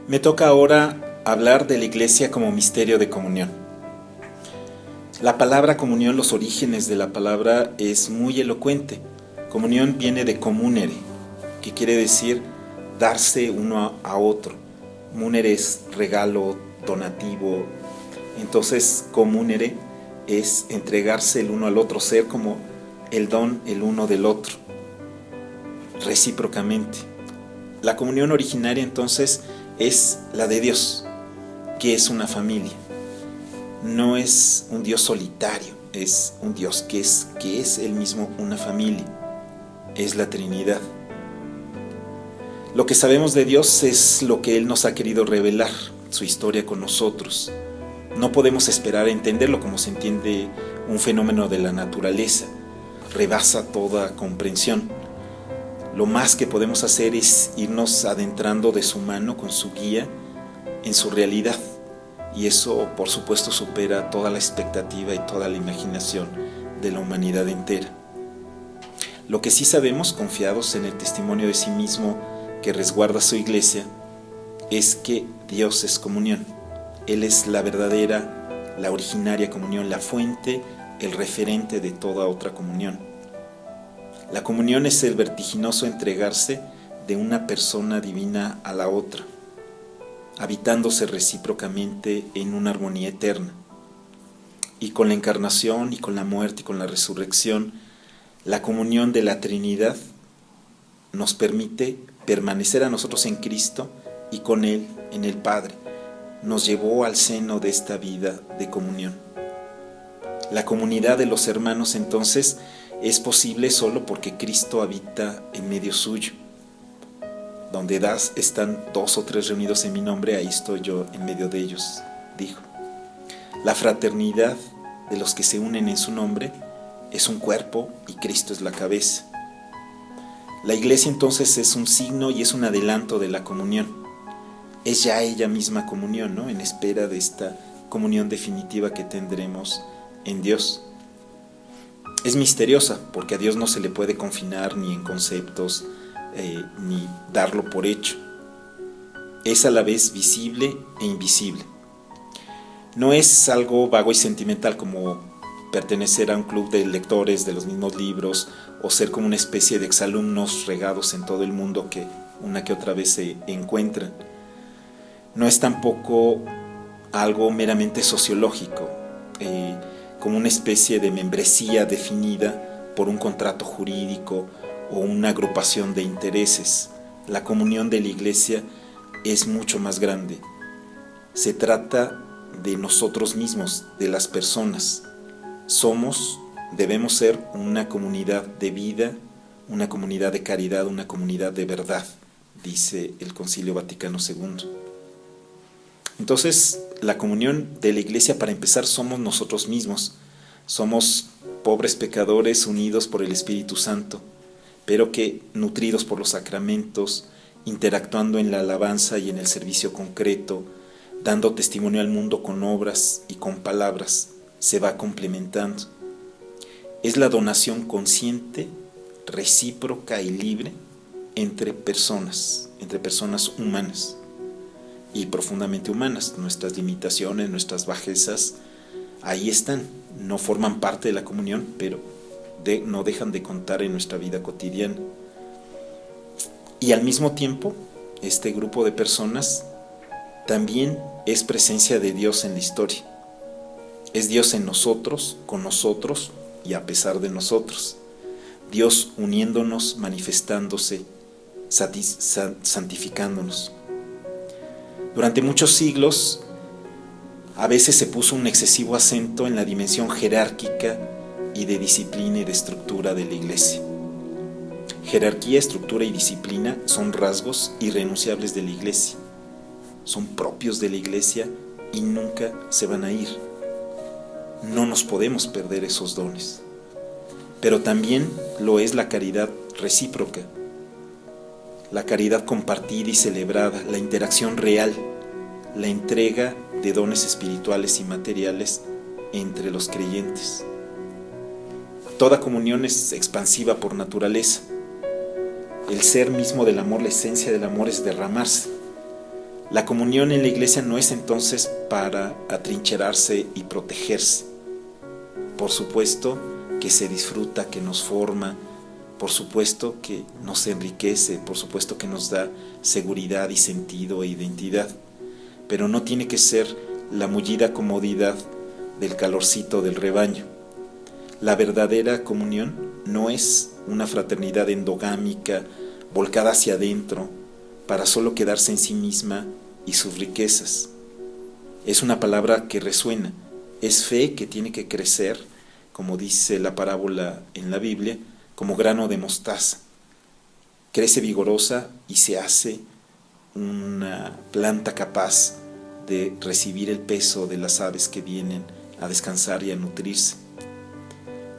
Me toca ahora hablar de la Iglesia como misterio de comunión. La palabra comunión, los orígenes de la palabra es muy elocuente. Comunión viene de comunere, que quiere decir darse uno a otro. Munere es regalo, donativo. Entonces, comunere es entregarse el uno al otro, ser como el don el uno del otro, recíprocamente. La comunión originaria entonces es la de Dios, que es una familia. No es un Dios solitario, es un Dios que es él mismo una familia. Es la Trinidad. Lo que sabemos de Dios es lo que Él nos ha querido revelar, su historia con nosotros. No podemos esperar a entenderlo como se entiende un fenómeno de la naturaleza. Rebasa toda comprensión. Lo más que podemos hacer es irnos adentrando de su mano con su guía en su realidad. Y eso, por supuesto, supera toda la expectativa y toda la imaginación de la humanidad entera. Lo que sí sabemos, confiados en el testimonio de sí mismo que resguarda su iglesia, es que Dios es comunión. Él es la verdadera, la originaria comunión, la fuente, el referente de toda otra comunión. La comunión es el vertiginoso entregarse de una persona divina a la otra, habitándose recíprocamente en una armonía eterna. Y con la encarnación y con la muerte y con la resurrección, la comunión de la Trinidad nos permite permanecer a nosotros en Cristo y con Él en el Padre. Nos llevó al seno de esta vida de comunión. La comunidad de los hermanos entonces es posible solo porque Cristo habita en medio suyo. Donde están 2 o 3 reunidos en mi nombre, ahí estoy yo en medio de ellos, dijo. La fraternidad de los que se unen en su nombre es un cuerpo y Cristo es la cabeza. La iglesia entonces es un signo y es un adelanto de la comunión. Es ya ella misma comunión, ¿no? En espera de esta comunión definitiva que tendremos en Dios. Es misteriosa porque a Dios no se le puede confinar ni en conceptos, ni darlo por hecho. Es a la vez visible e invisible. No es algo vago y sentimental como pertenecer a un club de lectores de los mismos libros o ser como una especie de exalumnos regados en todo el mundo que una que otra vez se encuentran. No es tampoco algo meramente sociológico, como una especie de membresía definida por un contrato jurídico o una agrupación de intereses. La comunión de la iglesia es mucho más grande. Se trata de nosotros mismos, de las personas. Debemos ser una comunidad de vida, una comunidad de caridad, una comunidad de verdad, dice el Concilio Vaticano II. Entonces, la comunión de la iglesia, para empezar, somos nosotros mismos. Somos pobres pecadores unidos por el Espíritu Santo, pero que, nutridos por los sacramentos, interactuando en la alabanza y en el servicio concreto, dando testimonio al mundo con obras y con palabras, se va complementando. Es la donación consciente, recíproca y libre entre personas humanas y profundamente humanas. Nuestras limitaciones, nuestras bajezas, ahí están, no forman parte de la comunión, pero no dejan de contar en nuestra vida cotidiana. Y al mismo tiempo, este grupo de personas también es presencia de Dios en la historia. Es Dios en nosotros, con nosotros y a pesar de nosotros. Dios uniéndonos, manifestándose, santificándonos. Durante muchos siglos, a veces se puso un excesivo acento en la dimensión jerárquica y de disciplina y de estructura de la iglesia. Jerarquía, estructura y disciplina son rasgos irrenunciables de la iglesia. Son propios de la iglesia y nunca se van a ir. No nos podemos perder esos dones. Pero también lo es la caridad recíproca, la caridad compartida y celebrada, la interacción real, la entrega de dones espirituales y materiales entre los creyentes. Toda comunión es expansiva por naturaleza. El ser mismo del amor, la esencia del amor es derramarse. La comunión en la iglesia no es entonces para atrincherarse y protegerse. Por supuesto que se disfruta, que nos forma, por supuesto que nos enriquece, por supuesto que nos da seguridad y sentido e identidad, pero no tiene que ser la mullida comodidad del calorcito del rebaño. La verdadera comunión no es una fraternidad endogámica volcada hacia adentro para solo quedarse en sí misma y sus riquezas. Es una palabra que resuena, es fe que tiene que crecer, como dice la parábola en la Biblia, como grano de mostaza. Crece vigorosa y se hace una planta capaz de recibir el peso de las aves que vienen a descansar y a nutrirse.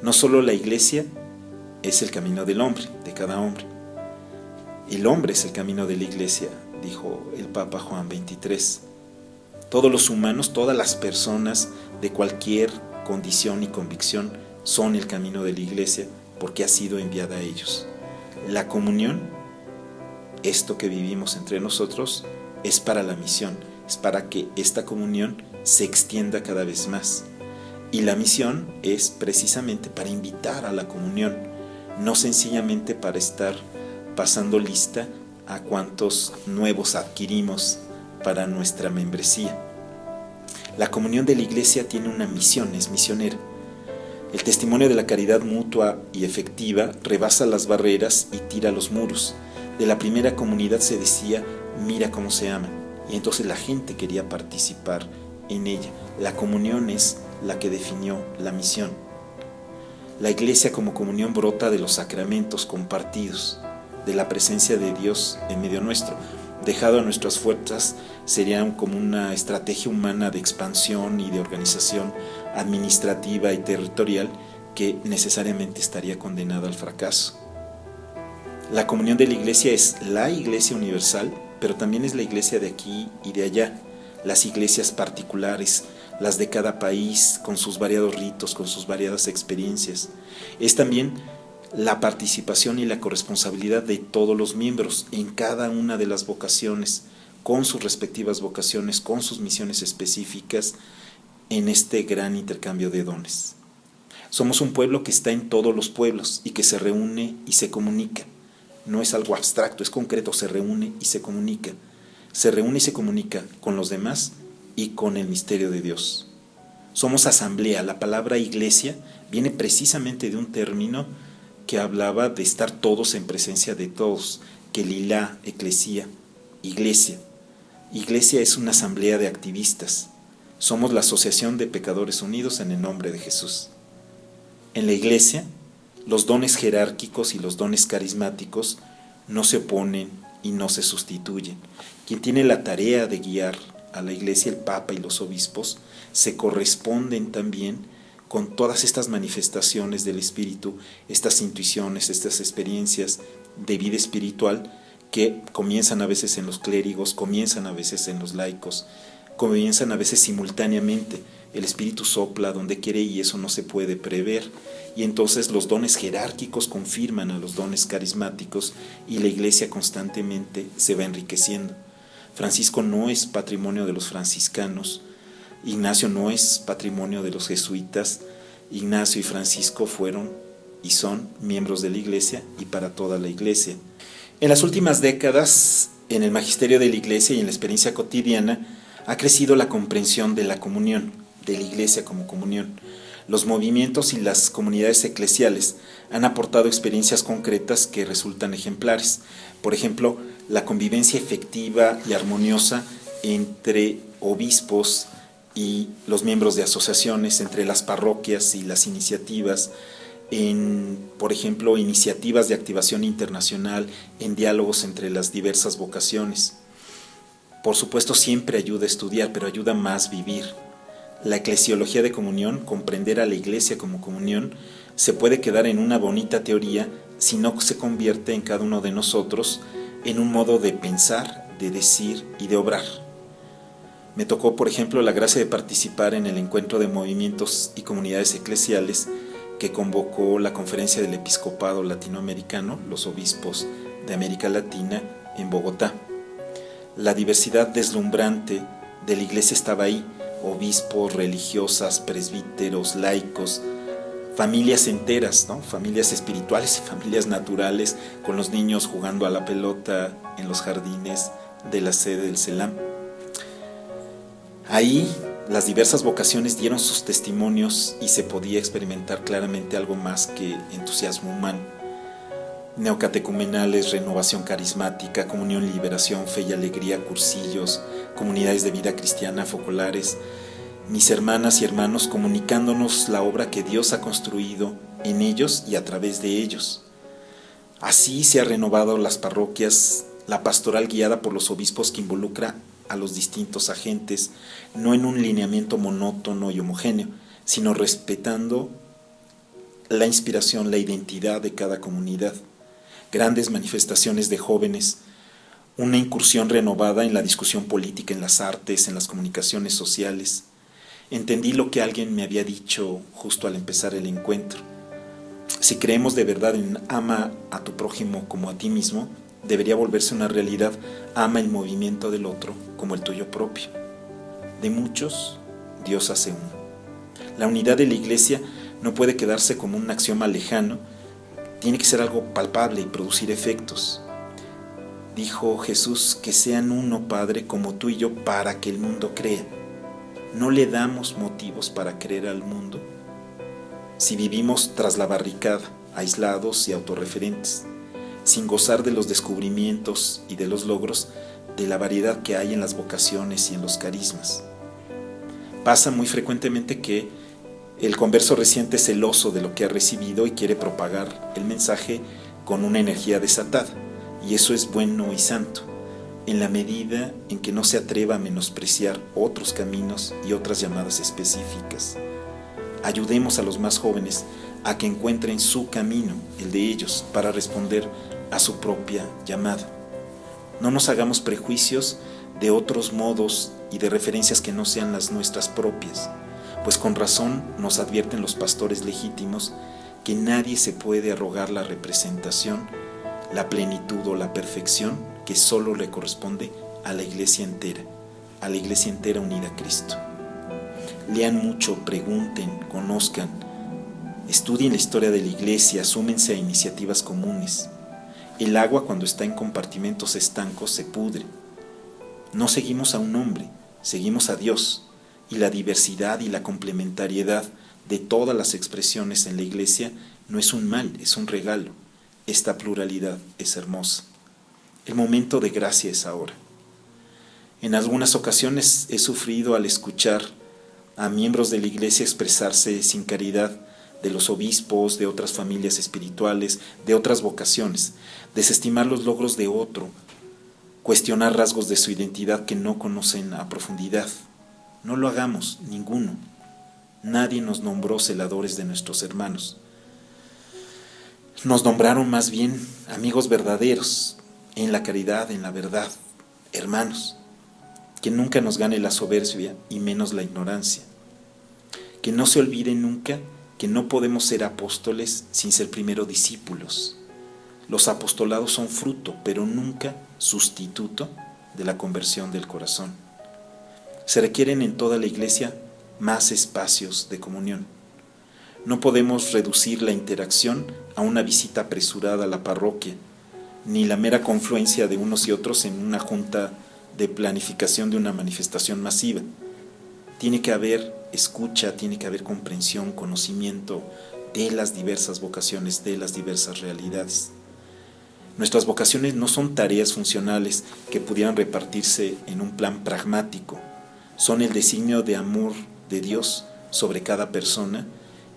No solo la iglesia es el camino del hombre, de cada hombre. El hombre es el camino de la iglesia, dijo el Papa Juan XXIII. Todos los humanos, todas las personas de cualquier condición y convicción son el camino de la iglesia porque ha sido enviada a ellos. La comunión, esto que vivimos entre nosotros, es para la misión, es para que esta comunión se extienda cada vez más. Y la misión es precisamente para invitar a la comunión, no sencillamente para estar pasando lista a cuantos nuevos adquirimos para nuestra membresía. La comunión de la iglesia tiene una misión, es misionera. El testimonio de la caridad mutua y efectiva rebasa las barreras y tira los muros. De la primera comunidad se decía, mira cómo se aman, y entonces la gente quería participar en ella. La comunión es la que definió la misión. La iglesia como comunión brota de los sacramentos compartidos, de la presencia de Dios en medio nuestro. Dejado a nuestras fuerzas, sería como una estrategia humana de expansión y de organización administrativa y territorial que necesariamente estaría condenada al fracaso. La comunión de la iglesia es la iglesia universal, pero también es la iglesia de aquí y de allá, las iglesias particulares, las de cada país, con sus variados ritos, con sus variadas experiencias. Es también la participación y la corresponsabilidad de todos los miembros en cada una de las vocaciones, con sus respectivas vocaciones, con sus misiones específicas, en este gran intercambio de dones. Somos un pueblo que está en todos los pueblos y que se reúne y se comunica. No es algo abstracto, es concreto, se reúne y se comunica. Se reúne y se comunica con los demás y con el misterio de Dios. Somos asamblea. La palabra iglesia viene precisamente de un término que hablaba de estar todos en presencia de todos, que lilá, eclesía, iglesia. Iglesia es una asamblea de activistas. Somos la asociación de pecadores unidos en el nombre de Jesús. En la iglesia, los dones jerárquicos y los dones carismáticos no se oponen y no se sustituyen. Quien tiene la tarea de guiar a la iglesia, el Papa y los obispos, se corresponden también con todas estas manifestaciones del Espíritu, estas intuiciones, estas experiencias de vida espiritual que comienzan a veces en los clérigos, comienzan a veces en los laicos, comienzan a veces simultáneamente. El Espíritu sopla donde quiere y eso no se puede prever. Y entonces los dones jerárquicos confirman a los dones carismáticos y la iglesia constantemente se va enriqueciendo. Francisco no es patrimonio de los franciscanos, Ignacio no es patrimonio de los jesuitas. Ignacio y Francisco fueron y son miembros de la iglesia y para toda la iglesia. En las últimas décadas, en el magisterio de la iglesia y en la experiencia cotidiana, ha crecido la comprensión de la comunión, de la iglesia como comunión. Los movimientos y las comunidades eclesiales han aportado experiencias concretas que resultan ejemplares. Por ejemplo, la convivencia efectiva y armoniosa entre obispos y los miembros de asociaciones, entre las parroquias y las iniciativas, en, por ejemplo, iniciativas de activación internacional, en diálogos entre las diversas vocaciones. Por supuesto, siempre ayuda a estudiar, pero ayuda más vivir. La eclesiología de comunión, comprender a la iglesia como comunión, se puede quedar en una bonita teoría si no se convierte en cada uno de nosotros en un modo de pensar, de decir y de obrar. Me tocó, por ejemplo, la gracia de participar en el encuentro de movimientos y comunidades eclesiales que convocó la Conferencia del Episcopado Latinoamericano, los obispos de América Latina, en Bogotá. La diversidad deslumbrante de la iglesia estaba ahí: obispos, religiosas, presbíteros, laicos, familias enteras, ¿no? Familias espirituales y familias naturales, con los niños jugando a la pelota en los jardines de la sede del CELAM. Ahí las diversas vocaciones dieron sus testimonios y se podía experimentar claramente algo más que entusiasmo humano. Neocatecumenales, renovación carismática, comunión, liberación, fe y alegría, cursillos, comunidades de vida cristiana, focolares, mis hermanas y hermanos comunicándonos la obra que Dios ha construido en ellos y a través de ellos. Así se ha renovado las parroquias, la pastoral guiada por los obispos que involucra a los distintos agentes, no en un lineamiento monótono y homogéneo, sino respetando la inspiración, la identidad de cada comunidad. Grandes manifestaciones de jóvenes, una incursión renovada en la discusión política, en las artes, en las comunicaciones sociales. Entendí lo que alguien me había dicho justo al empezar el encuentro. Si creemos de verdad en ama a tu prójimo como a ti mismo, debería volverse una realidad: ama el movimiento del otro como el tuyo propio. De muchos, Dios hace uno. La unidad de la iglesia no puede quedarse como un axioma lejano, tiene que ser algo palpable y producir efectos. Dijo Jesús: que sean uno, Padre, como tú y yo, para que el mundo crea. ¿No le damos motivos para creer al mundo si vivimos tras la barricada, aislados y autorreferentes, sin gozar de los descubrimientos y de los logros de la variedad que hay en las vocaciones y en los carismas? Pasa muy frecuentemente que el converso reciente es celoso de lo que ha recibido y quiere propagar el mensaje con una energía desatada, y eso es bueno y santo, en la medida en que no se atreva a menospreciar otros caminos y otras llamadas específicas. Ayudemos a los más jóvenes a que encuentren su camino, el de ellos, para responder a su propia llamada. No nos hagamos prejuicios de otros modos y de referencias que no sean las nuestras propias, pues con razón nos advierten los pastores legítimos que nadie se puede arrogar la representación, la plenitud o la perfección que solo le corresponde a la iglesia entera unida a Cristo. Lean mucho, pregunten, conozcan, estudien la historia de la iglesia, súmense a iniciativas comunes. El agua, cuando está en compartimentos estancos, se pudre. No seguimos a un hombre, seguimos a Dios, y la diversidad y la complementariedad de todas las expresiones en la iglesia no es un mal, es un regalo. Esta pluralidad es hermosa. El momento de gracia es ahora. En algunas ocasiones he sufrido al escuchar a miembros de la iglesia expresarse sin caridad de los obispos, de otras familias espirituales, de otras vocaciones, desestimar los logros de otro, cuestionar rasgos de su identidad que no conocen a profundidad. No lo hagamos, ninguno. Nadie nos nombró celadores de nuestros hermanos. Nos nombraron más bien amigos verdaderos, en la caridad, en la verdad, hermanos. Que nunca nos gane la soberbia y menos la ignorancia. Que no se olvide nunca que no podemos ser apóstoles sin ser primero discípulos. Los apostolados son fruto, pero nunca sustituto de la conversión del corazón. Se requieren en toda la iglesia más espacios de comunión. No podemos reducir la interacción a una visita apresurada a la parroquia, ni la mera confluencia de unos y otros en una junta de planificación de una manifestación masiva. Tiene que haber escucha, tiene que haber comprensión, conocimiento de las diversas vocaciones, de las diversas realidades. Nuestras vocaciones no son tareas funcionales que pudieran repartirse en un plan pragmático. Son el designio de amor de Dios sobre cada persona,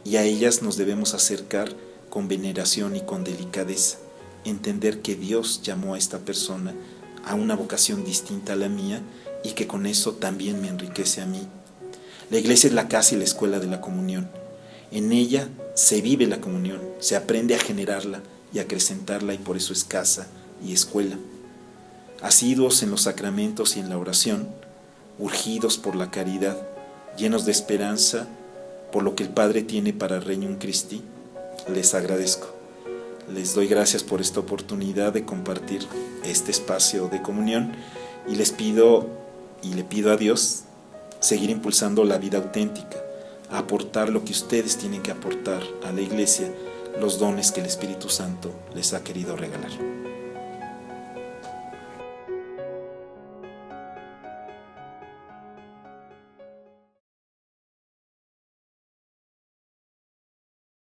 y a ellas nos debemos acercar con veneración y con delicadeza. Entender que Dios llamó a esta persona a una vocación distinta a la mía y que con eso también me enriquece a mí. La iglesia es la casa y la escuela de la comunión. En ella se vive la comunión, se aprende a generarla y a acrecentarla, y por eso es casa y escuela. Asiduos en los sacramentos y en la oración, urgidos por la caridad, llenos de esperanza por lo que el Padre tiene para Regnum Christi, les agradezco. Les doy gracias por esta oportunidad de compartir este espacio de comunión Y les pido, y le pido a Dios, seguir impulsando la vida auténtica, a aportar lo que ustedes tienen que aportar a la iglesia, los dones que el Espíritu Santo les ha querido regalar.